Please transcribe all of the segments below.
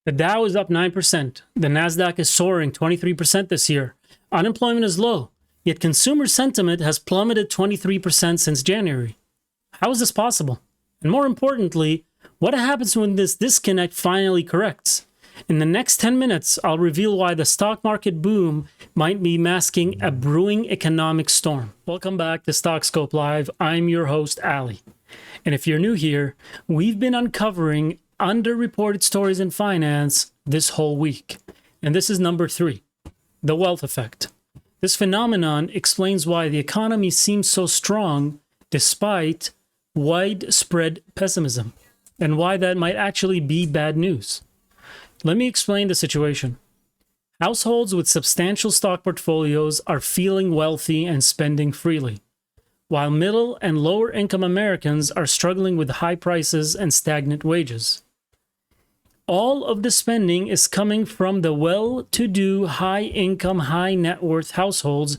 The Dow is up 9%. The Nasdaq is soaring 23% this year. Unemployment is low, yet consumer sentiment has plummeted 23% since January. How is this possible? And more importantly, what happens when this disconnect finally corrects? In the next 10 minutes, I'll reveal why the stock market boom might be masking a brewing economic storm. Welcome back to StockScope Live. I'm your host, Ali. And if you're new here, we've been uncovering underreported stories in finance this whole week. And this is number 3, the wealth effect. This phenomenon explains why the economy seems so strong despite widespread pessimism, and why that might actually be bad news. Let me explain the situation. Households with substantial stock portfolios are feeling wealthy and spending freely, while middle and lower income Americans are struggling with high prices and stagnant wages. All of the spending is coming from the well-to-do, high-income, high-net-worth households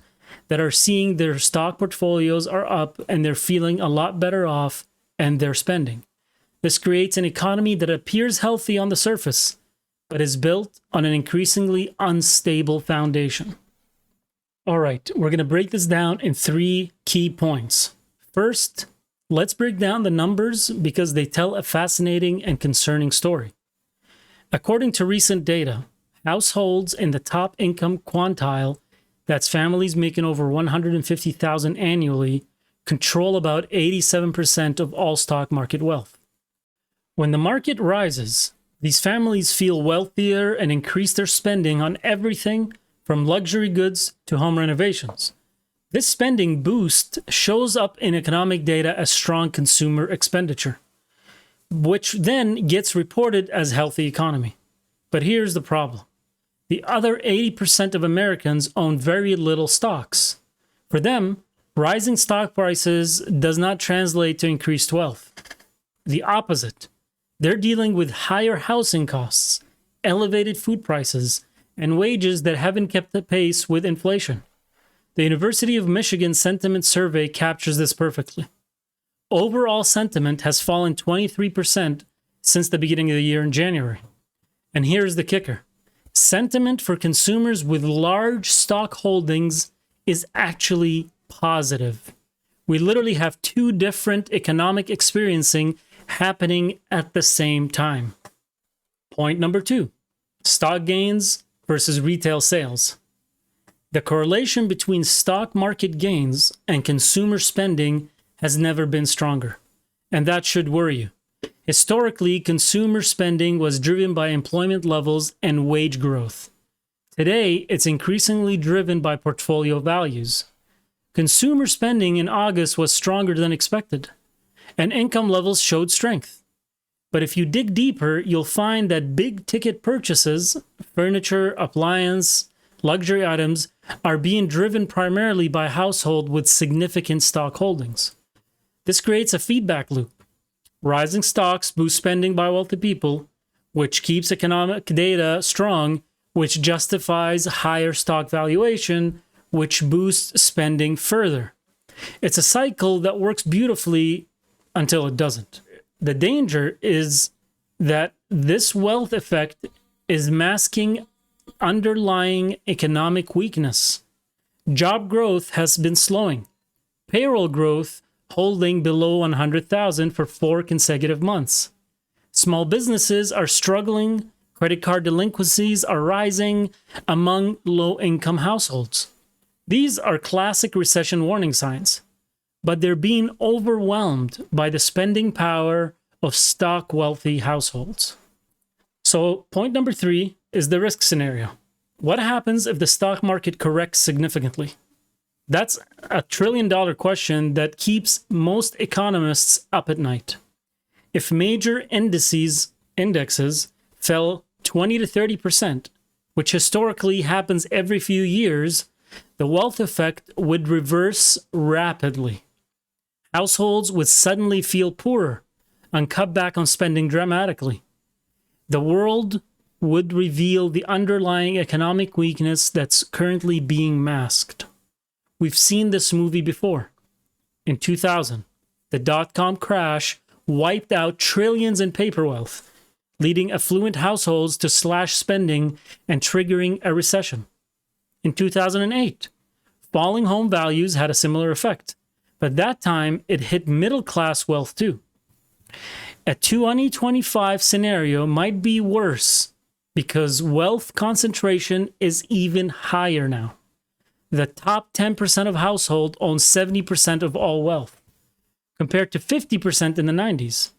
that are seeing their stock portfolios are up and they're feeling a lot better off and they're spending. This creates an economy that appears healthy on the surface, but is built on an increasingly unstable foundation. All right, we're going to break this down in 3 key points. First, let's break down the numbers because they tell a fascinating and concerning story. According to recent data, households in the top income quintile, that's families making over $150,000 annually, control about 87% of all stock market wealth. When the market rises, these families feel wealthier and increase their spending on everything from luxury goods to home renovations. This spending boost shows up in economic data as strong consumer expenditure, which then gets reported as healthy economy. But here's the problem. The other 80% of Americans own very little stocks. For them, rising stock prices does not translate to increased wealth. The opposite. They're dealing with higher housing costs, elevated food prices, and wages that haven't kept the pace with inflation. The University of Michigan Sentiment Survey captures this perfectly. Overall sentiment has fallen 23% since the beginning of the year in January. And here's the kicker. Sentiment for consumers with large stock holdings is actually positive. We literally have 2 different economic experiencing happening at the same time. Point number 2, stock gains versus retail sales. The correlation between stock market gains and consumer spending has never been stronger, and that should worry you. Historically, consumer spending was driven by employment levels and wage growth. Today, it's increasingly driven by portfolio values. Consumer spending in August was stronger than expected, and income levels showed strength. But if you dig deeper, you'll find that big ticket purchases, furniture, appliance, luxury items, are being driven primarily by households with significant stock holdings. This creates a feedback loop. Rising stocks boost spending by wealthy people, which keeps economic data strong, which justifies higher stock valuation, which boosts spending further. It's a cycle that works beautifully until it doesn't. The danger is that this wealth effect is masking underlying economic weakness. Job growth has been slowing. Payroll growth holding below 100,000 for 4 consecutive months. Small businesses are struggling. Credit card delinquencies are rising among low-income households. These are classic recession warning signs, but they're being overwhelmed by the spending power of stock-wealthy households. So point number 3 is the risk scenario. What happens if the stock market corrects significantly? That's a $1 trillion question that keeps most economists up at night. If major indexes fell 20 to 30%, which historically happens every few years, the wealth effect would reverse rapidly. Households would suddenly feel poorer and cut back on spending dramatically. The world would reveal the underlying economic weakness that's currently being masked. We've seen this movie before. In 2000, the dot-com crash wiped out trillions in paper wealth. leading affluent households to slash spending and triggering a recession. In 2008, falling home values had a similar effect, but that time it hit middle-class wealth too. A 2025 scenario might be worse because wealth concentration is even higher now. The top 10% of households own 70% of all wealth, compared to 50% in the 90s.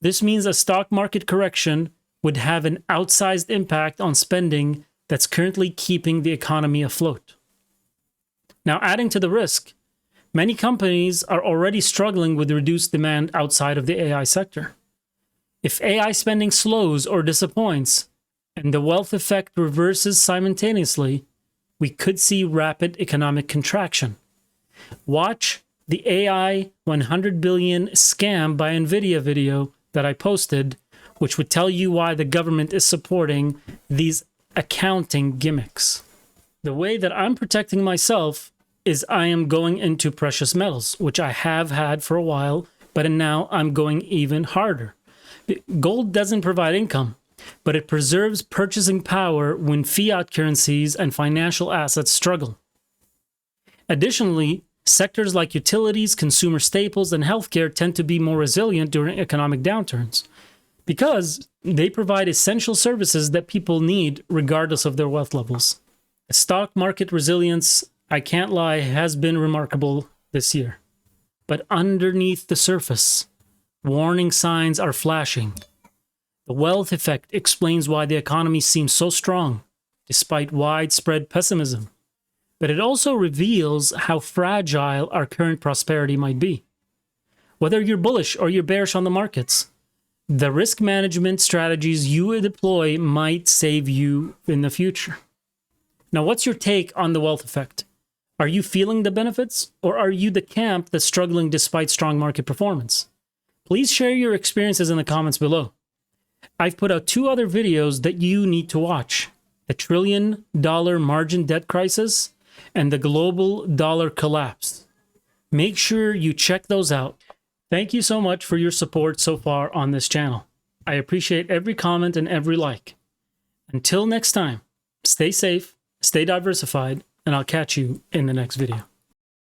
This means a stock market correction would have an outsized impact on spending that's currently keeping the economy afloat. Now, adding to the risk, many companies are already struggling with reduced demand outside of the AI sector. If AI spending slows or disappoints, and the wealth effect reverses simultaneously, we could see rapid economic contraction. Watch the AI 100 billion scam by NVIDIA video that I posted, which would tell you why the government is supporting these accounting gimmicks. The way that I'm protecting myself is I am going into precious metals, which I have had for a while, but now I'm going even harder. Gold doesn't provide income, but it preserves purchasing power when fiat currencies and financial assets struggle. Additionally, sectors like utilities, consumer staples, and healthcare tend to be more resilient during economic downturns because they provide essential services that people need regardless of their wealth levels. The stock market resilience, I can't lie, has been remarkable this year. But underneath the surface, warning signs are flashing. The wealth effect explains why the economy seems so strong, despite widespread pessimism. But it also reveals how fragile our current prosperity might be. Whether you're bullish or you're bearish on the markets, the risk management strategies you deploy might save you in the future. Now, what's your take on the wealth effect? Are you feeling the benefits, or are you the camp that's struggling despite strong market performance? Please share your experiences in the comments below. I've put out 2 other videos that you need to watch: the $1 trillion margin debt crisis and the global dollar collapse. Make sure you check those out. Thank you so much for your support so far on this channel. I appreciate every comment and every like. Until next time, stay safe, stay diversified, and I'll catch you in the next video.